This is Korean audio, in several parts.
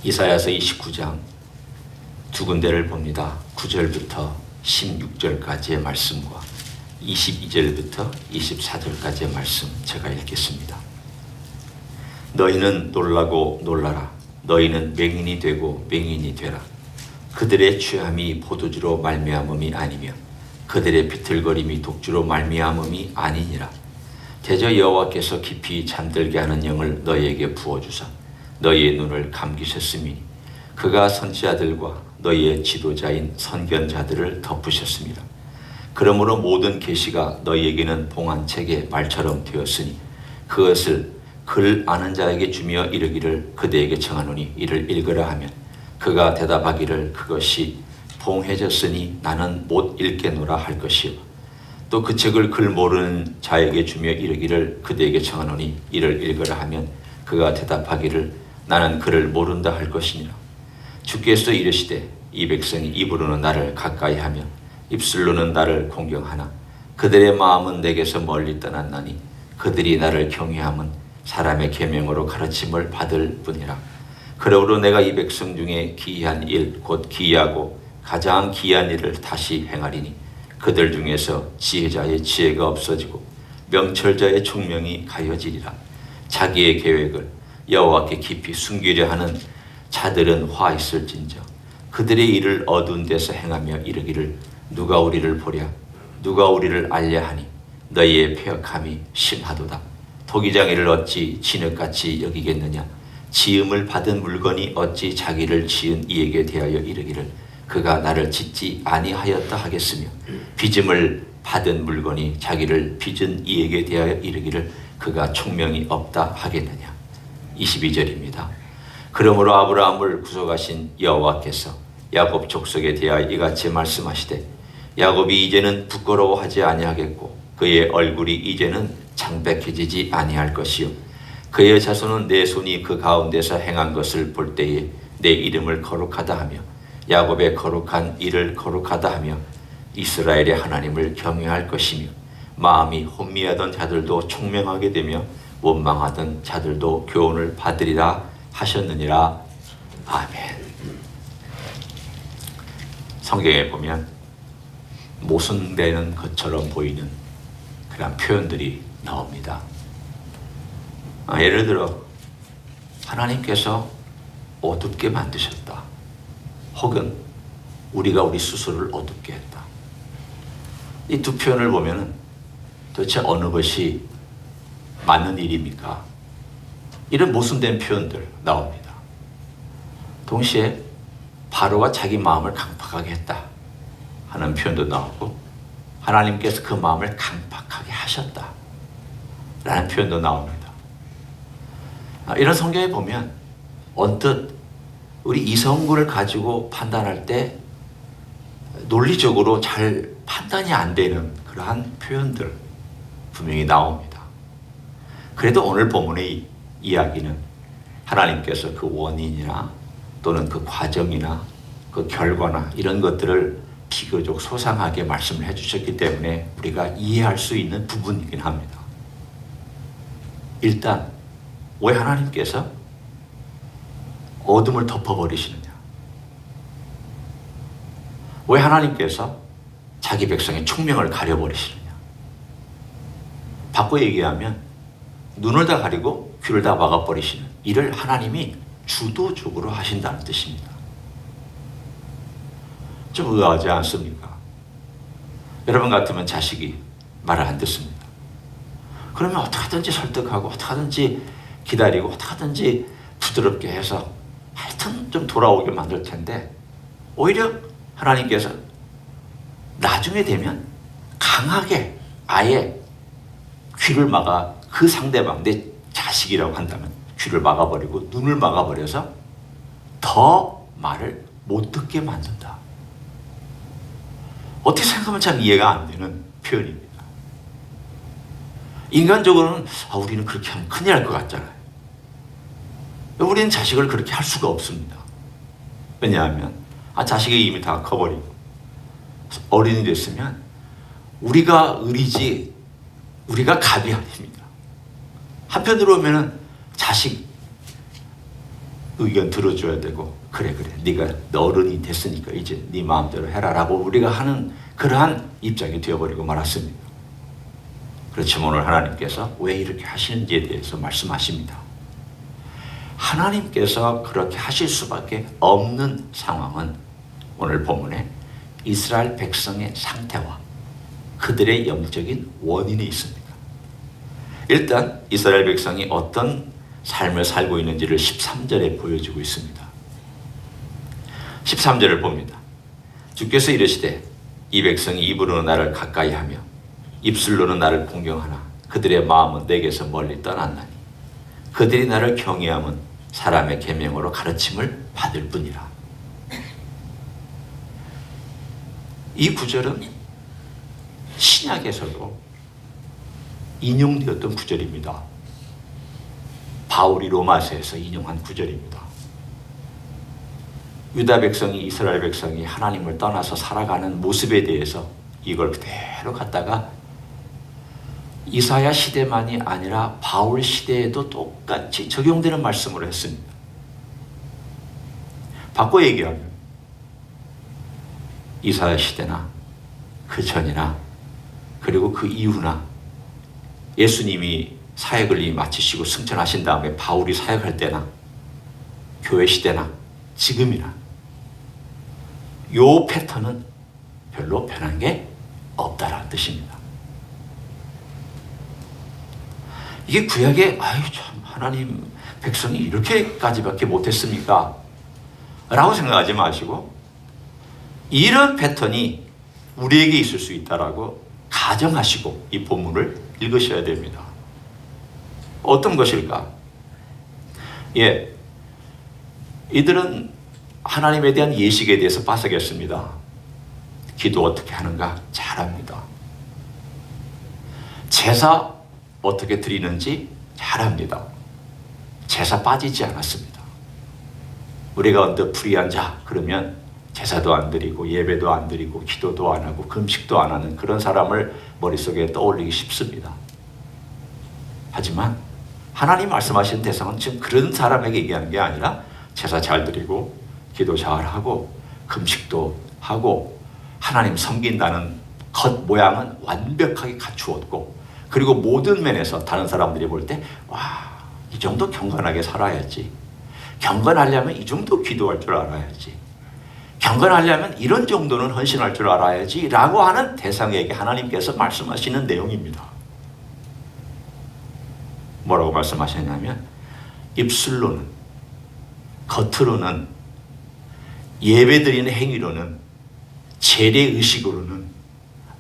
이사야서 29장 두 군데를 봅니다. 9절부터 16절까지의 말씀과 22절부터 24절까지의 말씀 제가 읽겠습니다. 너희는 놀라고 놀라라. 너희는 맹인이 되고 맹인이 되라. 그들의 취함이 포도주로 말미암음이 아니며 그들의 비틀거림이 독주로 말미암음이 아니니라. 대저 여호와께서 깊이 잠들게 하는 영을 너희에게 부어주사 너희의 눈을 감기셨음이니 그가 선지자들과 너희의 지도자인 선견자들을 덮으셨습니다. 그러므로 모든 계시가 너희에게는 봉안책의 말처럼 되었으니 그것을 글 아는 자에게 주며 이르기를 그대에게 청하노니 이를 읽으라 하면 그가 대답하기를 그것이 봉해졌으니 나는 못 읽겠노라 할 것이요. 또 그 책을 글 모르는 자에게 주며 이르기를 그대에게 청하노니 이를 읽으라 하면 그가 대답하기를 나는 글을 모른다 할 것이니라. 주께서 이르시되 이 백성이 입으로는 나를 가까이 하며 입술로는 나를 공경하나 그들의 마음은 내게서 멀리 떠났나니 그들이 나를 경외함은 사람의 계명으로 가르침을 받을 뿐이라. 그러므로 내가 이 백성 중에 기이한 일 곧 기이하고 가장 기이한 일을 다시 행하리니 그들 중에서 지혜자의 지혜가 없어지고 명철자의 총명이 가려지리라. 자기의 계획을 여호와께 깊이 숨기려 하는 자들은 화 있을진저 그들의 일을 어두운 데서 행하며 이르기를 누가 우리를 보랴 누가 우리를 알랴 하니 너희의 패역함이 심하도다. 토기장이를 어찌 진흙같이 여기겠느냐. 지음을 받은 물건이 어찌 자기를 지은 이에게 대하여 이르기를 그가 나를 짓지 아니하였다 하겠으며 빚음을 받은 물건이 자기를 빚은 이에게 대하여 이르기를 그가 총명이 없다 하겠느냐. 22절입니다. 그러므로 아브라함을 구속하신 여호와께서 야곱 족속에 대하여 이같이 말씀하시되 야곱이 이제는 부끄러워하지 아니하겠고 그의 얼굴이 이제는 창백해지지 아니할 것이요 그의 자손은 내 손이 그 가운데서 행한 것을 볼 때에 내 이름을 거룩하다 하며 야곱의 거룩한 일을 거룩하다 하며 이스라엘의 하나님을 경외할 것이며 마음이 혼미하던 자들도 총명하게 되며 원망하던 자들도 교훈을 받으리라 하셨느니라. 아멘. 성경에 보면 모순되는 것처럼 보이는 그런 표현들이 나옵니다. 예를 들어 하나님께서 어둡게 만드셨다. 혹은 우리가 우리 스스로를 어둡게 했다. 이 두 표현을 보면 도대체 어느 것이 맞는 일입니까? 이런 모순된 표현들 나옵니다. 동시에 바로가 자기 마음을 강팍하게 했다 하는 표현도 나오고 하나님께서 그 마음을 강팍하게 하셨다 라는 표현도 나옵니다. 이런 성경에 보면 언뜻 우리 이성구를 가지고 판단할 때 논리적으로 잘 판단이 안 되는 그러한 표현들 분명히 나옵니다. 그래도 오늘 본문의 이야기는 하나님께서 그 원인이나 또는 그 과정이나 그 결과나 이런 것들을 비교적 소상하게 말씀을 해주셨기 때문에 우리가 이해할 수 있는 부분이긴 합니다. 일단 왜 하나님께서 어둠을 덮어버리시느냐? 왜 하나님께서 자기 백성의 총명을 가려버리시느냐? 바꿔 얘기하면 눈을 다 가리고 귀를 다 막아버리시는 일을 하나님이 주도적으로 하신다는 뜻입니다. 좀 의아하지 않습니까? 여러분 같으면 자식이 말을 안 듣습니다. 그러면 어떻게 하든지 설득하고 어떻게 하든지 기다리고 어떻게 하든지 부드럽게 해서 하여튼 좀 돌아오게 만들 텐데 오히려 하나님께서 나중에 되면 강하게 아예 귀를 막아 그 상대방 내 자식이라고 한다면 귀를 막아버리고 눈을 막아버려서 더 말을 못 듣게 만든다. 어떻게 생각하면 참 이해가 안 되는 표현입니다. 인간적으로는 우리는 그렇게 하면 큰일 날 것 같잖아요. 우리는 자식을 그렇게 할 수가 없습니다. 왜냐하면 자식이 이미 다 커버리고 어린이 됐으면 우리가 의리지 우리가 갑이 아닙니다. 한편으로 보면 자식 의견 들어줘야 되고 그래 네가 어른이 됐으니까 이제 네 마음대로 해라라고 우리가 하는 그러한 입장이 되어버리고 말았습니다. 그렇지만 오늘 하나님께서 왜 이렇게 하시는지에 대해서 말씀하십니다. 하나님께서 그렇게 하실 수밖에 없는 상황은 오늘 본문에 이스라엘 백성의 상태와 그들의 영적인 원인이 있습니다. 일단 이스라엘 백성이 어떤 삶을 살고 있는지를 13절에 보여주고 있습니다. 13절을 봅니다. 주께서 이르시되 이 백성이 입으로는 나를 가까이 하며 입술로는 나를 공경하나 그들의 마음은 내게서 멀리 떠났나니 그들이 나를 경외함은 사람의 계명으로 가르침을 받을 뿐이라. 이 구절은 신약에서도 인용되었던 구절입니다. 바울이 로마서에서 인용한 구절입니다. 유다 백성이 이스라엘 백성이 하나님을 떠나서 살아가는 모습에 대해서 이걸 그대로 갖다가 이사야 시대만이 아니라 바울 시대에도 똑같이 적용되는 말씀으로 했습니다. 바꿔 얘기하면 이사야 시대나 그 전이나 그리고 그 이후나 예수님이 사역을 이미 마치시고 승천하신 다음에 바울이 사역할 때나 교회 시대나 지금이나 요 패턴은 별로 변한 게 없다라는 뜻입니다. 이게 구약에 아유 참 하나님 백성이 이렇게까지밖에 못했습니까? 라고 생각하지 마시고 이런 패턴이 우리에게 있을 수 있다라고 가정하시고 이 본문을 읽으셔야 됩니다. 어떤 것일까? 이들은 하나님에 대한 예식에 대해서 빠삭했습니다. 기도 어떻게 하는가 잘합니다. 제사 어떻게 드리는지 잘합니다. 제사 빠지지 않았습니다. 우리가 언뜻 불의한 자 그러면 제사도 안 드리고 예배도 안 드리고 기도도 안 하고 금식도 안 하는 그런 사람을 머릿속에 떠올리기 쉽습니다. 하지만 하나님 말씀하신 대상은 지금 그런 사람에게 얘기하는 게 아니라 제사 잘 드리고 기도 잘 하고 금식도 하고 하나님 섬긴다는 겉모양은 완벽하게 갖추었고 그리고 모든 면에서 다른 사람들이 볼 때 와, 이 정도 경건하게 살아야지. 경건하려면 이 정도 기도할 줄 알아야지. 경건하려면 이런 정도는 헌신할 줄 알아야지 라고 하는 대상에게 하나님께서 말씀하시는 내용입니다. 뭐라고 말씀하셨냐면 입술로는 겉으로는 예배드리는 행위로는 재래의식으로는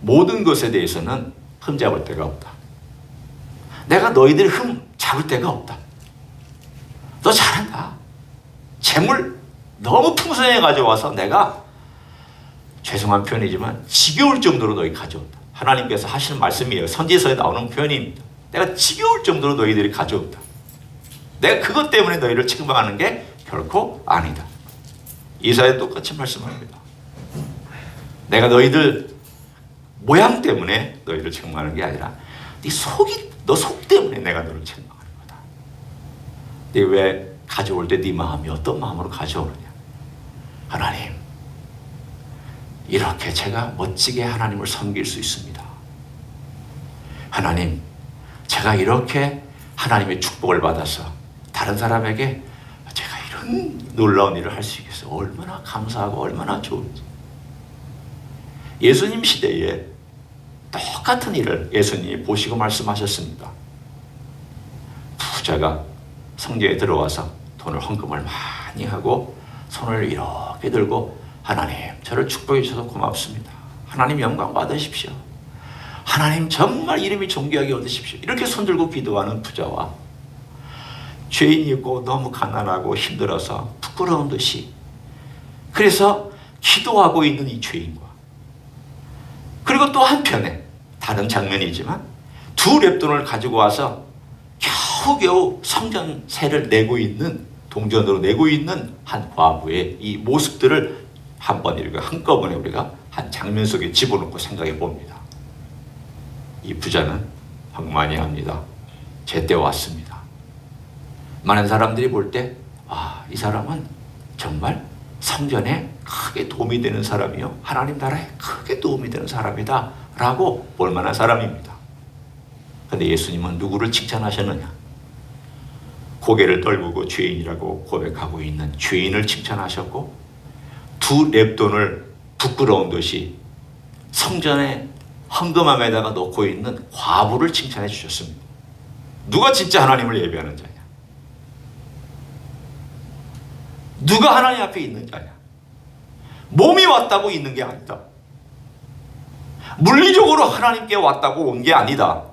모든 것에 대해서는 흠잡을 데가 없다. 내가 너희들 흠 잡을 데가 없다. 너 잘한다. 재물 너무 풍성하게 가져와서 내가 죄송한 표현이지만 지겨울 정도로 너희 가져온다. 하나님께서 하시는 말씀이에요. 선지서에 나오는 표현입니다. 내가 지겨울 정도로 너희들이 가져온다. 내가 그것 때문에 너희를 책망하는 게 결코 아니다. 이사야 똑같이 말씀합니다. 내가 너희들 모양 때문에 너희를 책망하는 게 아니라 너 속 때문에 내가 너를 책망하는 거다. 근데 왜 가져올 때 네 마음이 어떤 마음으로 가져오느냐? 하나님, 이렇게 제가 멋지게 하나님을 섬길 수 있습니다. 하나님, 제가 이렇게 하나님의 축복을 받아서 다른 사람에게 제가 이런 놀라운 일을 할 수 있겠어요. 얼마나 감사하고 얼마나 좋은지. 예수님 시대에 똑같은 일을 예수님이 보시고 말씀하셨습니다. 부자가 성전에 들어와서 돈을 헌금을 많이 하고 손을 이렇게 들고 하나님 저를 축복해 주셔서 고맙습니다. 하나님 영광 받으십시오. 하나님 정말 이름이 존귀하게 얻으십시오. 이렇게 손들고 기도하는 부자와 죄인이고 너무 가난하고 힘들어서 부끄러운 듯이 그래서 기도하고 있는 이 죄인과 그리고 또 한편에 다른 장면이지만 두 렙돈을 가지고 와서 겨우겨우 성전세를 내고 있는 동전으로 내고 있는 한 과부의 이 모습들을 한꺼번에 우리가 한 장면 속에 집어넣고 생각해 봅니다. 이 부자는 황만히 합니다. 제때 왔습니다. 많은 사람들이 볼 때 이 사람은 정말 성전에 크게 도움이 되는 사람이요, 하나님 나라에 크게 도움이 되는 사람이다 라고 볼 만한 사람입니다. 그런데 예수님은 누구를 칭찬하셨느냐? 고개를 떨구고 죄인이라고 고백하고 있는 죄인을 칭찬하셨고, 두 렙돈을 부끄러운 듯이 성전에 헌금함에다가 놓고 있는 과부를 칭찬해 주셨습니다. 누가 진짜 하나님을 예배하는 자냐? 누가 하나님 앞에 있는 자냐? 몸이 왔다고 있는 게 아니다. 물리적으로 하나님께 왔다고 온 게 아니다.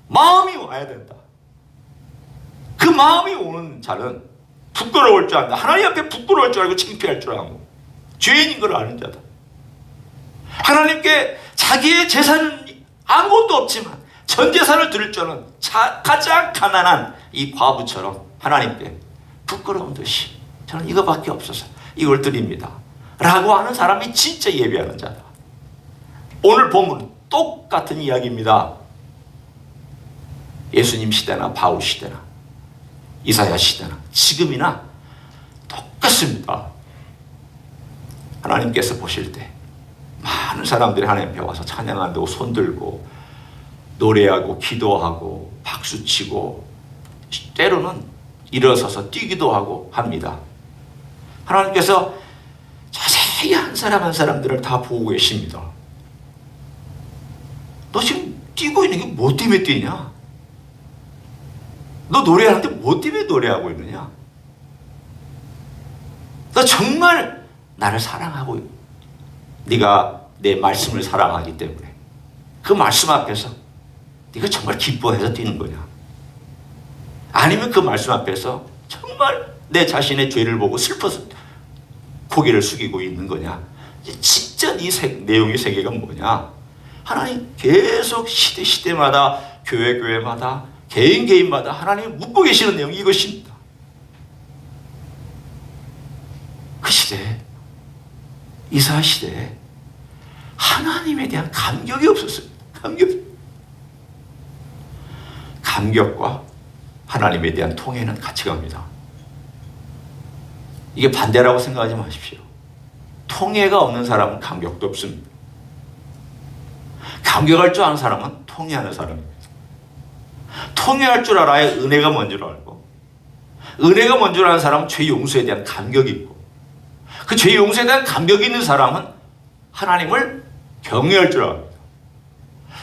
마음이 와야 된다. 그 마음이 오는 자는 부끄러울 줄 안다. 하나님 앞에 부끄러울 줄 알고 창피할 줄 알고 죄인인 걸 아는 자다. 하나님께 자기의 재산은 아무것도 없지만 전 재산을 드릴 줄 아는 가장 가난한 이 과부처럼 하나님께 부끄러운 듯이 저는 이거밖에 없어서 이걸 드립니다 라고 하는 사람이 진짜 예배하는 자다. 오늘 본문은 똑같은 이야기입니다. 예수님 시대나 바울 시대나 이사야 시대나 지금이나 똑같습니다. 하나님께서 보실 때 많은 사람들이 하나님 앞에 와서 찬양한다고 손들고 노래하고 기도하고 박수치고 때로는 일어서서 뛰기도 하고 합니다. 하나님께서 자세히 한 사람 한 사람들을 다 보고 계십니다. 너 지금 뛰고 있는 게 뭐 때문에 뛰냐? 너 노래하는데 뭐 때문에 노래하고 있느냐? 너 정말 나를 사랑하고 네가 내 말씀을 사랑하기 때문에 그 말씀 앞에서 네가 정말 기뻐해서 뛰는 거냐? 아니면 그 말씀 앞에서 정말 내 자신의 죄를 보고 슬퍼서 고개를 숙이고 있는 거냐? 진짜 네 내용의 세계가 뭐냐? 하나님 계속 시대마다 교회마다 개인마다 하나님 묻고 계시는 내용이 이것입니다. 그 시대에 이사야 시대에 하나님에 대한 감격이 없었습니다. 감격과 하나님에 대한 통해는 같이 갑니다. 이게 반대라고 생각하지 마십시오. 통해가 없는 사람은 감격도 없습니다. 감격할 줄 아는 사람은 통해하는 사람입니다. 통해할 줄 알아야 은혜가 뭔 줄 알고, 은혜가 뭔 줄 아는 사람은 죄 용서에 대한 감격이 있고, 그 죄 용서에 대한 감격이 있는 사람은 하나님을 경외할 줄 압니다.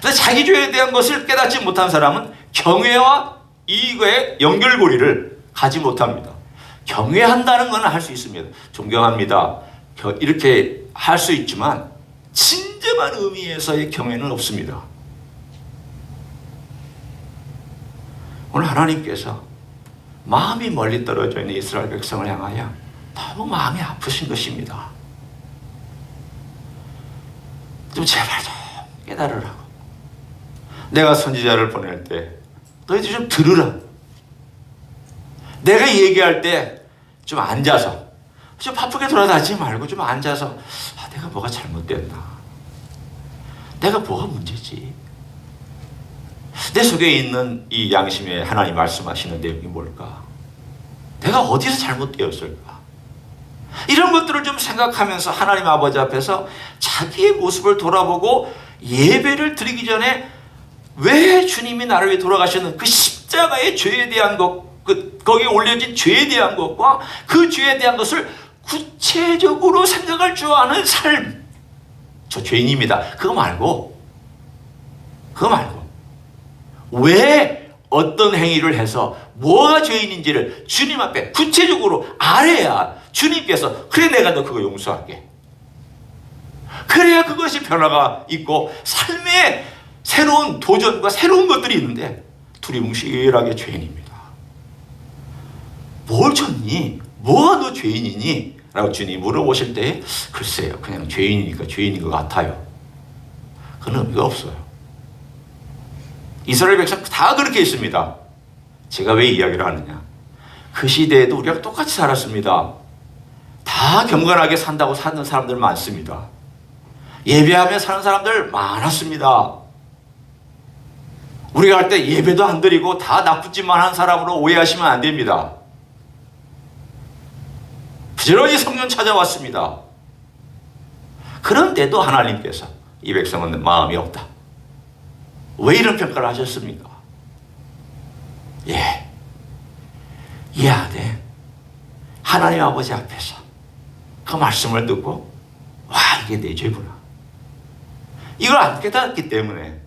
그래서 자기 죄에 대한 것을 깨닫지 못한 사람은 경외와 이익의 연결고리를 가지 못합니다. 경외한다는 건 할 수 있습니다. 존경합니다. 이렇게 할 수 있지만 진정한 의미에서의 경외는 없습니다. 오늘 하나님께서 마음이 멀리 떨어져 있는 이스라엘 백성을 향하여 너무 마음이 아프신 것입니다. 좀 제발 좀 깨달으라고. 내가 선지자를 보낼 때 너희들 좀 들으라. 내가 얘기할 때 좀 앉아서, 좀 바쁘게 돌아다니지 말고 좀 앉아서 내가 뭐가 잘못됐나? 내가 뭐가 문제지? 내 속에 있는 이 양심에 하나님 말씀하시는 내용이 뭘까? 내가 어디서 잘못되었을까? 이런 것들을 좀 생각하면서 하나님 아버지 앞에서 자기의 모습을 돌아보고 예배를 드리기 전에 왜 주님이 나를 위해 돌아가셨는 그 십자가의 죄에 대한 것, 거기에 올려진 죄에 대한 것과 그 죄에 대한 것을 구체적으로 생각할 줄 아는 삶. 저 죄인입니다. 그거 말고 왜 어떤 행위를 해서 뭐가 죄인인지를 주님 앞에 구체적으로 알아야 주님께서 그래 내가 너 그거 용서할게. 그래야 그것이 변화가 있고 삶에 새로운 도전과 새로운 것들이 있는데 두리뭉실하게 죄인입니다. 뭘 졌니? 뭐가 너 죄인이니? 라고 주님이 물어보실 때 글쎄요 그냥 죄인이니까 죄인인 것 같아요. 그건 의미가 없어요. 이스라엘 백성 다 그렇게 했습니다. 제가 왜 이야기를 하느냐? 그 시대에도 우리랑 똑같이 살았습니다. 다 경건하게 산다고 사는 사람들 많습니다. 예배하며 사는 사람들 많았습니다. 우리가 할 때 예배도 안 드리고 다 나쁜 짓만 한 사람으로 오해하시면 안 됩니다. 부지런히 성전 찾아왔습니다. 그런데도 하나님께서 이 백성은 마음이 없다. 왜 이런 평가를 하셨습니까? 이해하되 하나님 아버지 앞에서 그 말씀을 듣고 와, 이게 내 죄구나, 이걸 안 깨달았기 때문에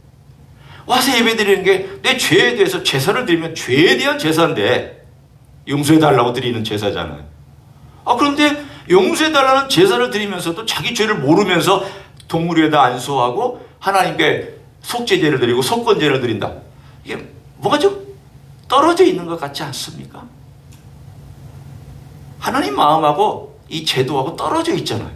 와서 예배드리는 게 내 죄에 대해서 제사를 드리면 죄에 대한 제사인데 용서해달라고 드리는 제사잖아요. 그런데 용서해달라는 제사를 드리면서도 자기 죄를 모르면서 동물 위에다 안수하고 하나님께 속죄제를 드리고 속건제를 드린다. 이게 뭐가 좀 떨어져 있는 것 같지 않습니까? 하나님 마음하고 이 제도하고 떨어져 있잖아요.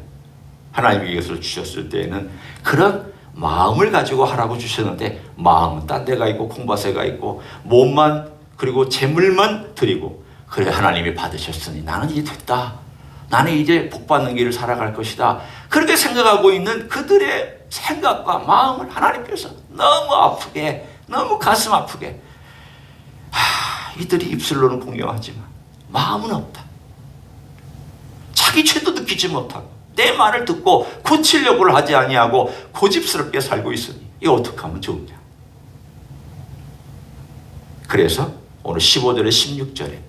하나님이 이것을 주셨을 때에는 그런 마음을 가지고 하라고 주셨는데 마음은 딴 데가 있고 콩밭에가 있고 몸만 그리고 재물만 드리고, 그래 하나님이 받으셨으니 나는 이제 됐다, 나는 이제 복받는 길을 살아갈 것이다, 그렇게 생각하고 있는 그들의 생각과 마음을 하나님께서 너무 아프게, 너무 가슴 아프게, 이들이 입술로는 공경하지만 마음은 없다, 자기 죄도 느끼지 못하고 내 말을 듣고 고치려고를 하지 아니하고 고집스럽게 살고 있으니 이거 어떻게 하면 좋으냐. 그래서 오늘 15절에 16절에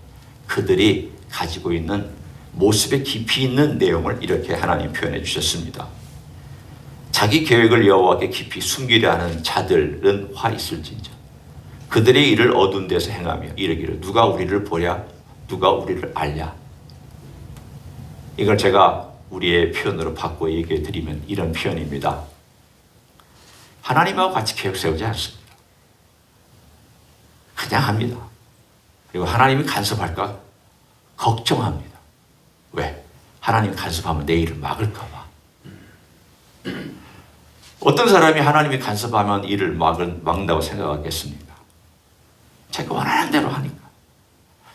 그들이 가지고 있는 모습에 깊이 있는 내용을 이렇게 하나님 표현해 주셨습니다. 자기 계획을 여호와께 깊이 숨기려 하는 자들은 화 있을진저 그들의 일을 어두운 데서 행하며 이르기를 누가 우리를 보랴 누가 우리를 알랴. 이걸 제가 우리의 표현으로 바꿔 얘기해 드리면 이런 표현입니다. 하나님하고 같이 계획 세우지 않습니다. 그냥 합니다. 그리고 하나님이 간섭할까 걱정합니다. 왜? 하나님이 간섭하면 내 일을 막을까 봐. 어떤 사람이 하나님이 간섭하면 일을 막는다고 생각하겠습니까? 자기 원하는 대로 하니까,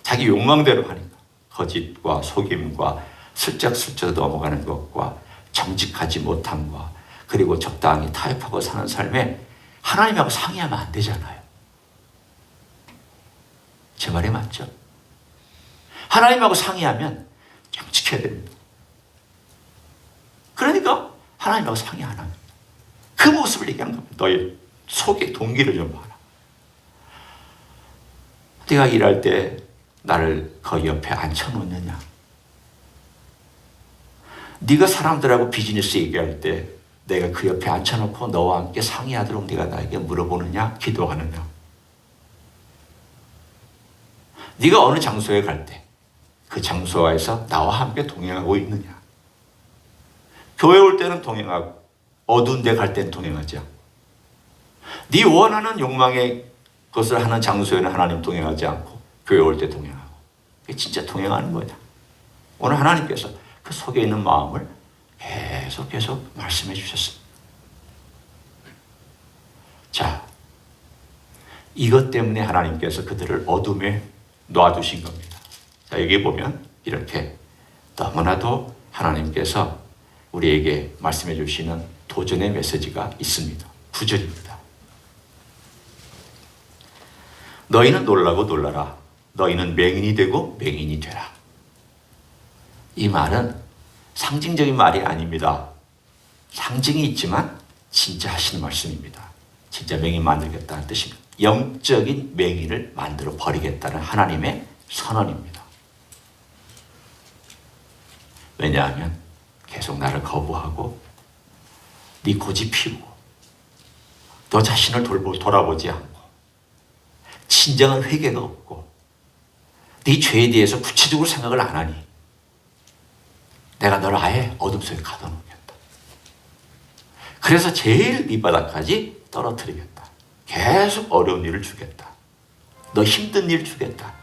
자기 욕망대로 하니까, 거짓과 속임과 슬쩍슬쩍 넘어가는 것과 정직하지 못함과 그리고 적당히 타협하고 사는 삶에 하나님하고 상의하면 안 되잖아요. 제 말이 맞죠? 하나님하고 상의하면 정직해야 됩니다. 그러니까 하나님하고 상의 안 합니다. 그 모습을 얘기한 겁니다. 너의 속의 동기를 좀 봐라. 네가 일할 때 나를 거기 옆에 앉혀놓느냐? 네가 사람들하고 비즈니스 얘기할 때 내가 그 옆에 앉혀놓고 너와 함께 상의하도록 네가 나에게 물어보느냐? 기도하느냐? 네가 어느 장소에 갈 때 그 장소에서 나와 함께 동행하고 있느냐? 교회 올 때는 동행하고 어두운 데 갈 때는 동행하지 않고, 네 원하는 욕망의 것을 하는 장소에는 하나님 동행하지 않고 교회 올 때 동행하고, 그게 진짜 동행하는 거냐? 오늘 하나님께서 그 속에 있는 마음을 계속 말씀해 주셨습니다. 자, 이것 때문에 하나님께서 그들을 어둠에 놔두신 겁니다. 자, 여기 보면 이렇게 너무나도 하나님께서 우리에게 말씀해 주시는 도전의 메시지가 있습니다. 9절입니다. 너희는 놀라고 놀라라. 너희는 맹인이 되고 맹인이 되라. 이 말은 상징적인 말이 아닙니다. 상징이 있지만 진짜 하시는 말씀입니다. 진짜 맹인 만들겠다는 뜻입니다. 영적인 맹인을 만들어 버리겠다는 하나님의 선언입니다. 왜냐하면 계속 나를 거부하고 네 고집 피우고 너 자신을 돌아보지 않고 진정한 회개가 없고 네 죄에 대해서 구체적으로 생각을 안 하니 내가 너를 아예 어둠 속에 가둬놓겠다. 그래서 제일 밑바닥까지 떨어뜨리겠다. 계속 어려운 일을 주겠다. 너 힘든 일 주겠다.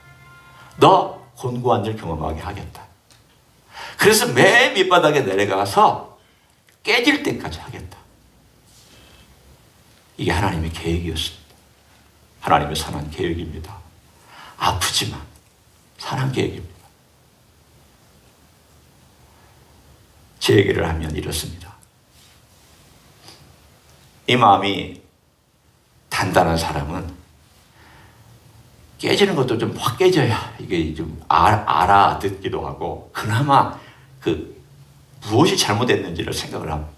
너 곤고한 일 경험하게 하겠다. 그래서 맨 밑바닥에 내려가서 깨질 때까지 하겠다. 이게 하나님의 계획이었습니다. 하나님의 선한 계획입니다. 아프지만 선한 계획입니다. 제 얘기를 하면 이렇습니다. 이 마음이 단단한 사람은 깨지는 것도 좀 확 깨져야 이게 좀 알아듣기도 하고 그나마 무엇이 잘못됐는지를 생각을 합니다.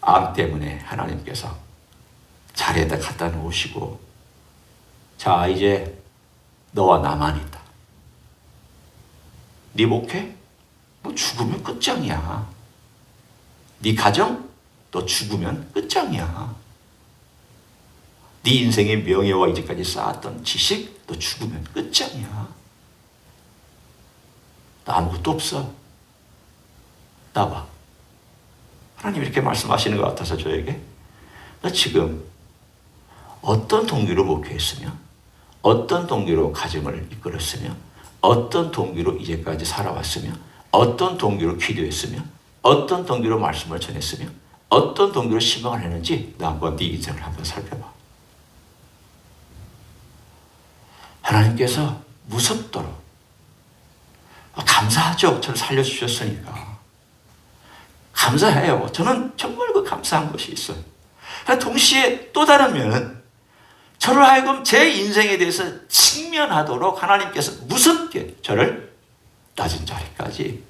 암 때문에 하나님께서 자리에다 갖다 놓으시고, 자, 이제 너와 나만 있다. 네 목회? 너 죽으면 끝장이야. 네 가정? 너 죽으면 끝장이야. 네 인생의 명예와 이제까지 쌓았던 지식? 너 죽으면 끝장이야. 나 아무것도 없어. 나봐. 하나님 이렇게 말씀하시는 것 같아서 저에게, 너 지금 어떤 동기로 목회했으며, 어떤 동기로 가정을 이끌었으며, 어떤 동기로 이제까지 살아왔으며, 어떤 동기로 기도했으며, 어떤 동기로 말씀을 전했으며, 어떤 동기로 신방을 했는지 너 한번 네 인생을 한번 살펴봐. 하나님께서 무섭도록 감사하죠. 저를 살려주셨으니까. 감사해요. 저는 정말 감사한 것이 있어요. 동시에 또 다른 면은 저를 하여금 제 인생에 대해서 직면하도록 하나님께서 무섭게 저를 낮은 자리까지,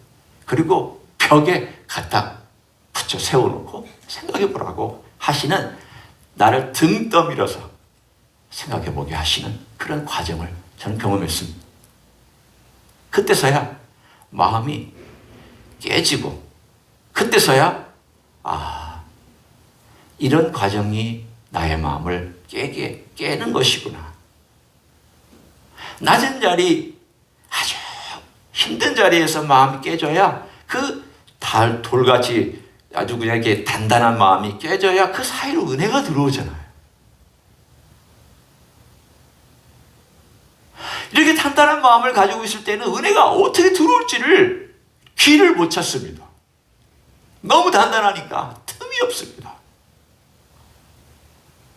그리고 벽에 갖다 붙여 세워놓고 생각해 보라고 하시는, 나를 등 떠밀어서 생각해 보게 하시는 그런 과정을 저는 경험했습니다. 그때서야 마음이 깨지고, 그때서야 이런 과정이 나의 마음을 깨는 것이구나. 낮은 자리, 아주 힘든 자리에서 마음이 깨져야, 돌같이 아주 그냥 이렇게 단단한 마음이 깨져야 그 사이로 은혜가 들어오잖아요. 이렇게 단단한 마음을 가지고 있을 때는 은혜가 어떻게 들어올지를 귀를 못 찾습니다. 너무 단단하니까 틈이 없습니다.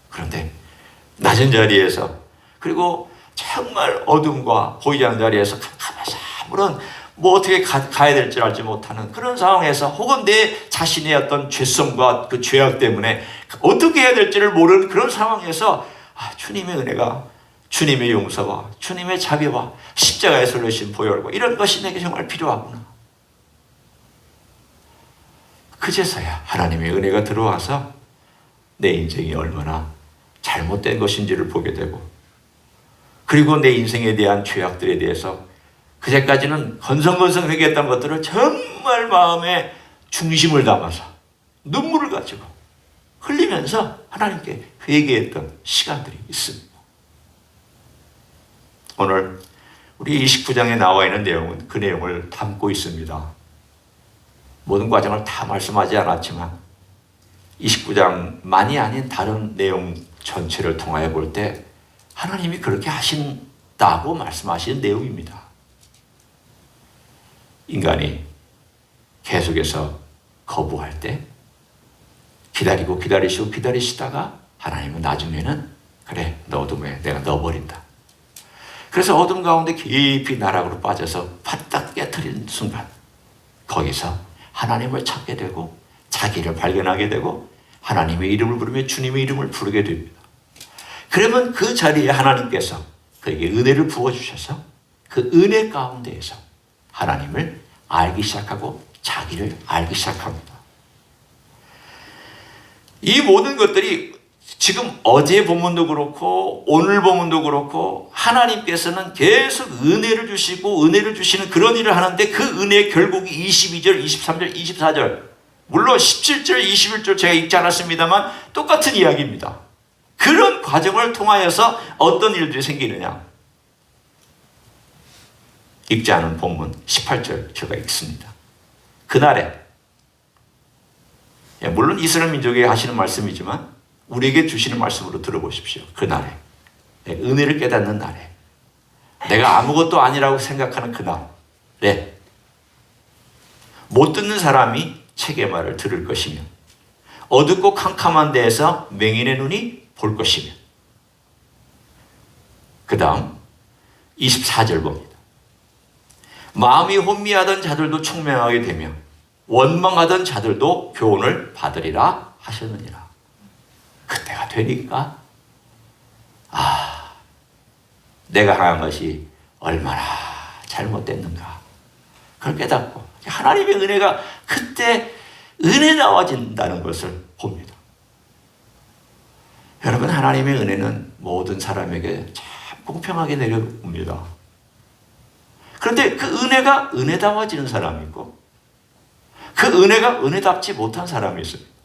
그런데 낮은 자리에서, 그리고 정말 어둠과 보이지 않는 자리에서 캄캄해서 아무런 어떻게 가야 될지 알지 못하는 그런 상황에서, 혹은 내 자신의 어떤 죄성과 그 죄악 때문에 어떻게 해야 될지를 모르는 그런 상황에서 주님의 은혜가, 주님의 용서와 주님의 자비와 십자가에서 흘리신 보혈과 이런 것이 내게 정말 필요하구나. 그제서야 하나님의 은혜가 들어와서 내 인생이 얼마나 잘못된 것인지를 보게 되고, 그리고 내 인생에 대한 죄악들에 대해서 그제까지는 건성건성 회개했던 것들을 정말 마음에 중심을 담아서 눈물을 가지고 흘리면서 하나님께 회개했던 시간들이 있습니다. 오늘 우리 29장에 나와 있는 내용은 그 내용을 담고 있습니다. 모든 과정을 다 말씀하지 않았지만 29장만이 아닌 다른 내용 전체를 통하여 볼 때 하나님이 그렇게 하신다고 말씀하시는 내용입니다. 인간이 계속해서 거부할 때 기다리고 기다리시다가 하나님은 나중에는 그래, 너 어둠에 내가 넣어버린다. 그래서 어둠 가운데 깊이 나락으로 빠져서 바닥 깨트린 순간 거기서 하나님을 찾게 되고 자기를 발견하게 되고 하나님의 이름을 부르며 주님의 이름을 부르게 됩니다. 그러면 그 자리에 하나님께서 그에게 은혜를 부어주셔서 그 은혜 가운데에서 하나님을 알기 시작하고 자기를 알기 시작합니다. 이 모든 것들이 지금 어제 본문도 그렇고 오늘 본문도 그렇고 하나님께서는 계속 은혜를 주시고 은혜를 주시는 그런 일을 하는데, 그 은혜의 결국이 22절, 23절, 24절, 물론 17절, 21절 제가 읽지 않았습니다만 똑같은 이야기입니다. 그런 과정을 통하여서 어떤 일들이 생기느냐, 읽지 않은 본문 18절 제가 읽습니다. 그날에, 물론 이스라엘 민족에게 하시는 말씀이지만 우리에게 주시는 말씀으로 들어보십시오. 그날에, 은혜를 깨닫는 날에, 내가 아무것도 아니라고 생각하는 그날에 못 듣는 사람이 책의 말을 들을 것이며 어둡고 캄캄한 데에서 맹인의 눈이 볼 것이며, 그 다음 24절 봅니다. 마음이 혼미하던 자들도 총명하게 되며 원망하던 자들도 교훈을 받으리라 하셨느니라. 그때가 되니까 내가 향한 것이 얼마나 잘못됐는가? 그걸 깨닫고 하나님의 은혜가 그때 은혜다워진다는 것을 봅니다. 여러분, 하나님의 은혜는 모든 사람에게 참 공평하게 내려옵니다. 그런데 그 은혜가 은혜다워지는 사람이 있고 그 은혜가 은혜답지 못한 사람이 있습니다.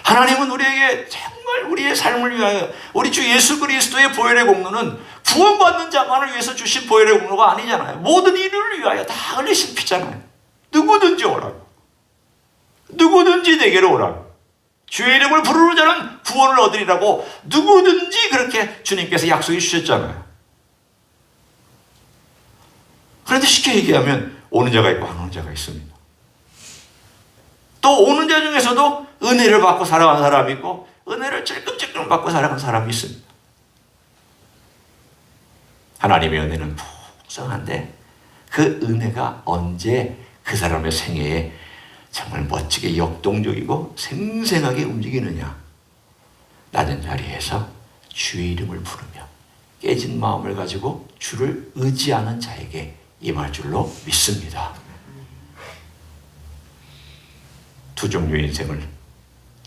하나님은 우리에게 정말 우리의 삶을 위하여 우리 주 예수 그리스도의 보혈의 공로는 구원받는 자만을 위해서 주신 보혈의 공로가 아니잖아요. 모든 이를 위하여 다 흘리신 피잖아요. 누구든지 오라고. 누구든지 내게로 오라고. 주의 이름을 부르는 자는 구원을 얻으리라고 누구든지 그렇게 주님께서 약속해 주셨잖아요. 그런데 쉽게 얘기하면 오는 자가 있고 안 오는 자가 있습니다. 또 오는 자 중에서도 은혜를 받고 살아가는 사람이 있고 은혜를 찔끔찔끔 받고 살아가는 사람이 있습니다. 하나님의 은혜는 풍성한데 그 은혜가 언제 그 사람의 생애에 정말 멋지게 역동적이고 생생하게 움직이느냐. 낮은 자리에서 주의 이름을 부르며 깨진 마음을 가지고 주를 의지하는 자에게 임할 줄로 믿습니다. 두 종류의 인생을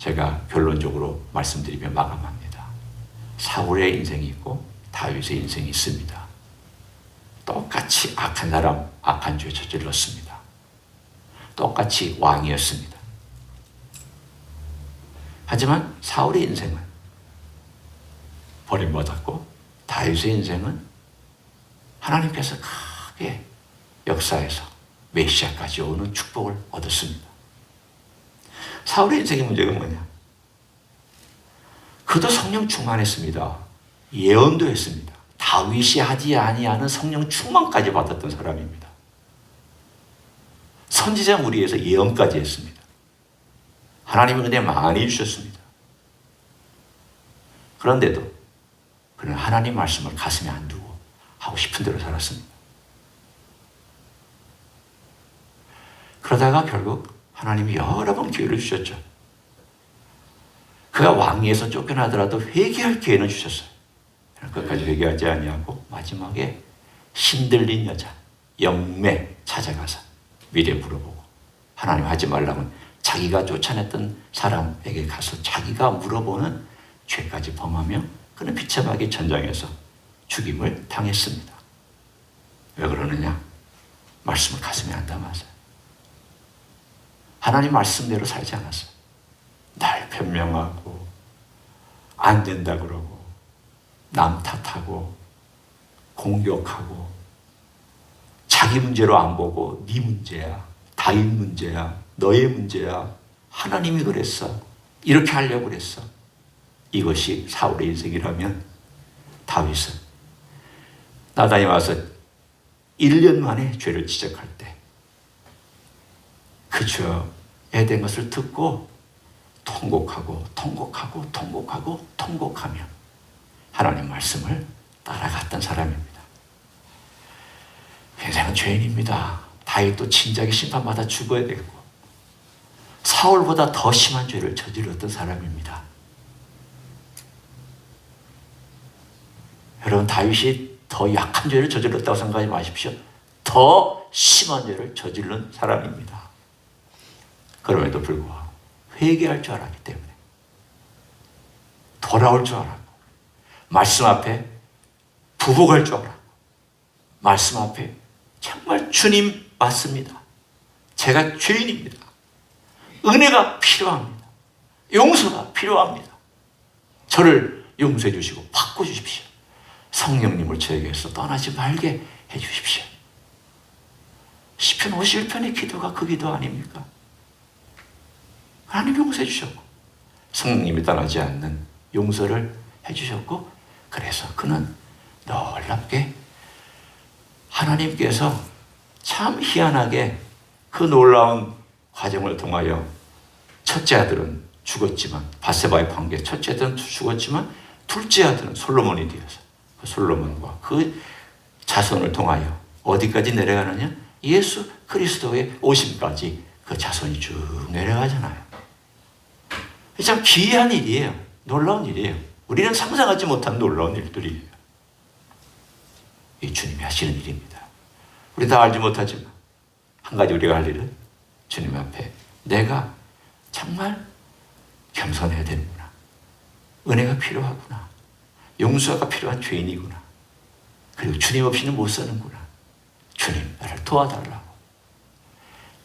제가 결론적으로 말씀드리며 마감합니다. 사울의 인생이 있고 다윗의 인생이 있습니다. 똑같이 악한 사람, 악한 죄 저질렀습니다. 똑같이 왕이었습니다. 하지만 사울의 인생은 버림받았고 다윗의 인생은 하나님께서 크게 역사에서 메시아까지 오는 축복을 얻었습니다. 사울의 인생의 문제가 뭐냐? 그도 성령 충만했습니다. 예언도 했습니다. 다윗이 하지 아니하는 성령 충만까지 받았던 사람입니다. 선지자 무리에서 예언까지 했습니다. 하나님은 은혜 많이 주셨습니다. 그런데도 그는 하나님 말씀을 가슴에 안 두고 하고 싶은 대로 살았습니다. 그러다가 결국 하나님이 여러 번 기회를 주셨죠. 그가 왕위에서 쫓겨나더라도 회개할 기회는 주셨어요. 끝까지 회개하지 아니하고 마지막에 힘들린 여자 영매 찾아가서 미래 물어보고 하나님 하지 말라면 자기가 쫓아냈던 사람에게 가서 자기가 물어보는 죄까지 범하며 그는 비참하게 전장에서 죽임을 당했습니다. 왜 그러느냐? 말씀을 가슴에 안 담아서요. 하나님 말씀대로 살지 않았어요. 날 변명하고 안 된다 그러고 남 탓하고 공격하고 자기 문제로 안 보고 네 문제야, 다윗 문제야, 너의 문제야, 하나님이 그랬어, 이렇게 하려고 그랬어. 이것이 사울의 인생이라면 다윗은 나단이 와서 1년 만에 죄를 지적할 때 그 죄에 대한 것을 듣고 통곡하고 통곡하며 하나님 말씀을 따라갔던 사람입니다. 인생은 죄인입니다. 다윗도 진작에 심판받아 죽어야 되고 사울보다 더 심한 죄를 저질렀던 사람입니다. 여러분, 다윗이 더 약한 죄를 저질렀다고 생각하지 마십시오. 더 심한 죄를 저지른 사람입니다. 그럼에도 불구하고 회개할 줄 알았기 때문에 돌아올 줄 알았고 말씀 앞에 부복할 줄 알았고 말씀 앞에 정말 주님 맞습니다. 제가 죄인입니다. 은혜가 필요합니다. 용서가 필요합니다. 저를 용서해 주시고 바꿔주십시오. 성령님을 저에게서 떠나지 말게 해주십시오. 시편 51편의 기도가 그 기도 아닙니까? 하나님 용서해 주셨고 성령님이 떠나지 않는 용서를 해주셨고 그래서 그는 놀랍게 하나님께서 참 희한하게 그 놀라운 과정을 통하여 첫째 아들은 죽었지만 밧세바의 판결 첫째 아들은 죽었지만 둘째 아들은 솔로몬이 되어서 그 솔로몬과 그 자손을 통하여 어디까지 내려가느냐? 예수 그리스도의 오심까지 그 자손이 쭉 내려가잖아요. 참 기이한 일이에요. 놀라운 일이에요. 우리는 상상하지 못한 놀라운 일들이에요. 이 주님이 하시는 일입니다. 우리 다 알지 못하지만 한 가지 우리가 할 일은 주님 앞에 내가 정말 겸손해야 되는구나. 은혜가 필요하구나. 용서가 필요한 죄인이구나. 그리고 주님 없이는 못 사는구나. 주님 나를 도와달라고.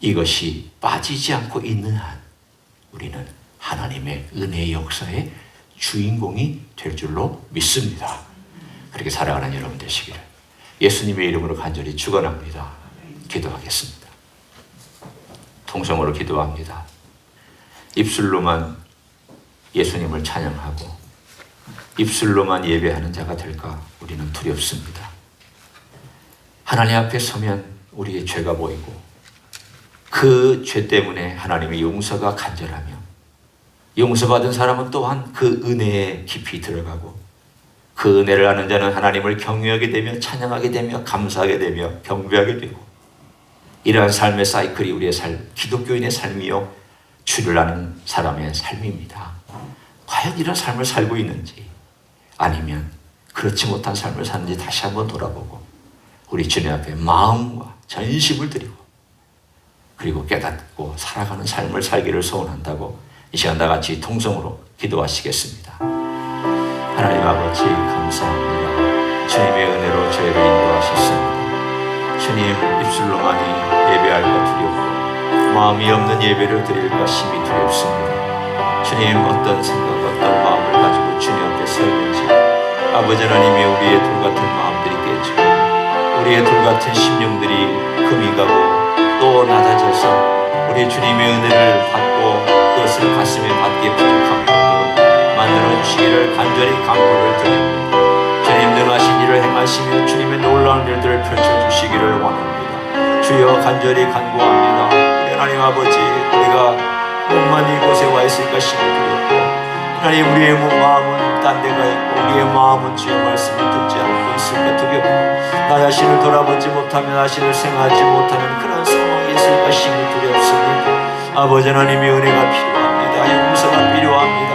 이것이 빠지지 않고 있는 한 우리는 하나님의 은혜의 역사의 주인공이 될 줄로 믿습니다. 그렇게 살아가는 여러분 되시기를 예수님의 이름으로 간절히 축원합니다. 기도하겠습니다. 통성으로 기도합니다. 입술로만 예수님을 찬양하고 입술로만 예배하는 자가 될까 우리는 두렵습니다. 하나님 앞에 서면 우리의 죄가 보이고 그 죄 때문에 하나님의 용서가 간절하며 용서받은 사람은 또한 그 은혜에 깊이 들어가고 그 은혜를 아는 자는 하나님을 경외하게 되며 찬양하게 되며 감사하게 되며 경배하게 되고 이러한 삶의 사이클이 우리의 기독교인의 삶이요 주를 아는 사람의 삶입니다. 과연 이런 삶을 살고 있는지 아니면 그렇지 못한 삶을 사는지 다시 한번 돌아보고 우리 주님 앞에 마음과 전심을 드리고 그리고 깨닫고 살아가는 삶을 살기를 소원한다고 이 시간 다 같이 통성으로 기도하시겠습니다. 하나님 아버지 감사합니다. 주님의 은혜로 저희를 인도하셨습니다. 주님 입술로만이 예배할까 두렵고 마음이 없는 예배를 드릴까 심히 두렵습니다. 주님 어떤 생각 어떤 마음을 가지고 주님 앞에 서는지 아버지 하나님이 우리의 돌같은 마음들이 깨지고 우리의 돌같은 심령들이 금이 가고 또 낮아져서 우리 주님의 은혜를 받고 그것을 가슴에 받기에 부족함이 없도록 만들어 주시기를 간절히 간구를 드립니다. 주님 능하신 일을 행하시며 주님의 놀라운 일들을 펼쳐주시기를 원합니다. 주여 간절히 간구합니다. 우리 하나님 아버지 우리가 몸만 이곳에 와 있으니까 심히 두렵고 하나님 우리의 마음은 딴 데가 있고 우리의 마음은 주의 말씀을 듣지 않고 있으니까 두렵고 나 자신을 돌아보지 못하며 나 자신을 생각하지 못하는 그런 상황이 있으니까 심히 두렵습니다. 아버지 하나님의 은혜가 필요합니다. 용서가 필요합니다.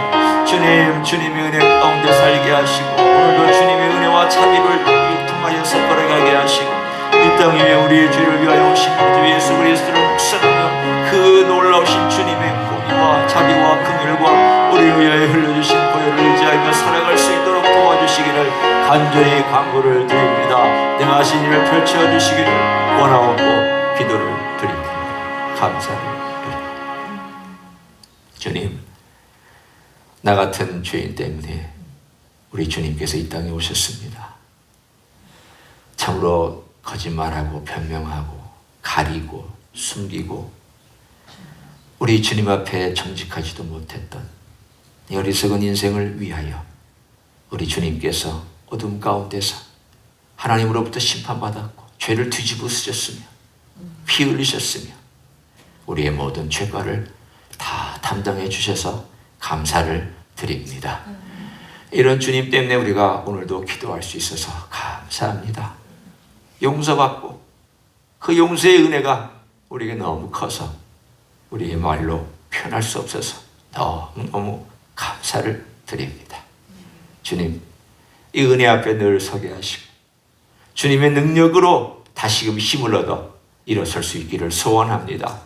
주님의 은혜 가운데 살게 하시고 오늘도 주님의 은혜와 자비를 통하여서 걸어가게 하시고 이 땅 위에 우리의 죄를 위하여 오신 주 예수 그리스도를 묵상하며 그 놀라우신 주님의 공의와 자비와 긍휼과 우리를 위하여 흘려주신 보혈을 의지하며 살아갈 수 있도록 도와주시기를 간절히 간구를 드립니다. 능하신 일을 펼쳐주시기를 원하옵고 기도를 드립니다. 감사를 드립니다. 주님 나 같은 죄인 때문에 우리 주님께서 이 땅에 오셨습니다. 참으로 거짓말하고 변명하고 가리고 숨기고 우리 주님 앞에 정직하지도 못했던 이 어리석은 인생을 위하여 우리 주님께서 어둠 가운데서 하나님으로부터 심판받았고 죄를 뒤집어 쓰셨으며 피 흘리셨으며 우리의 모든 죄과를 다 담당해 주셔서 감사를 드립니다. 이런 주님 때문에 우리가 오늘도 기도할 수 있어서 감사합니다. 용서받고 그 용서의 은혜가 우리에게 너무 커서 우리의 말로 표현할 수 없어서 너무너무 감사를 드립니다. 주님 이 은혜 앞에 늘 서게 하시고 주님의 능력으로 다시금 힘을 얻어 일어설 수 있기를 소원합니다.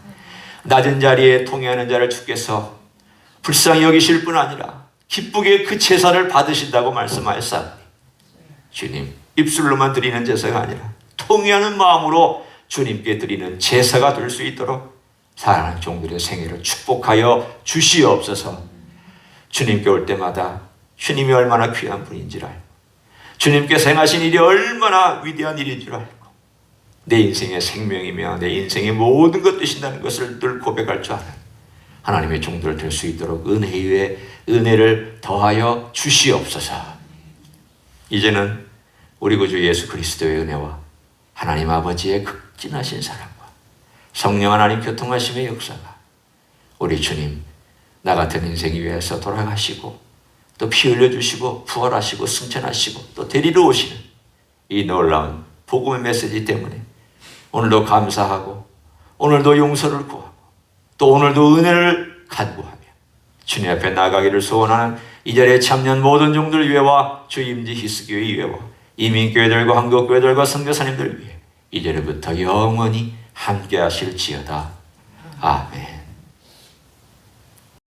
낮은 자리에 통해하는 자를 주께서 불쌍히 여기실 뿐 아니라 기쁘게 그 제사를 받으신다고 말씀하였사오니 주님 입술로만 드리는 제사가 아니라 통회하는 마음으로 주님께 드리는 제사가 될 수 있도록 사랑하는 종들의 생애를 축복하여 주시옵소서. 주님께 올 때마다 주님이 얼마나 귀한 분인 줄 알고 주님께서 행하신 일이 얼마나 위대한 일인 줄 알고 내 인생의 생명이며 내 인생의 모든 것 되신다는 것을 늘 고백할 줄 아는 하나님의 종들 될 수 있도록 은혜 위에 은혜를 더하여 주시옵소서. 이제는 우리 구주 예수 그리스도의 은혜와 하나님 아버지의 극진하신 사랑과 성령 하나님 교통하심의 역사가 우리 주님 나 같은 인생 위해서 돌아가시고 또 피 흘려주시고 부활하시고 승천하시고 또 데리러 오시는 이 놀라운 복음의 메시지 때문에 오늘도 감사하고 오늘도 용서를 구하고 또 오늘도 은혜를 간구하며 주님 앞에 나가기를 소원하는 이 자리에 참여한 모든 종들 위해와 주 임지 히스기의 위해와 이민교회들과 한국교회들과 선교사님들 위해 이제부터 영원히 함께 하실지어다. 아멘.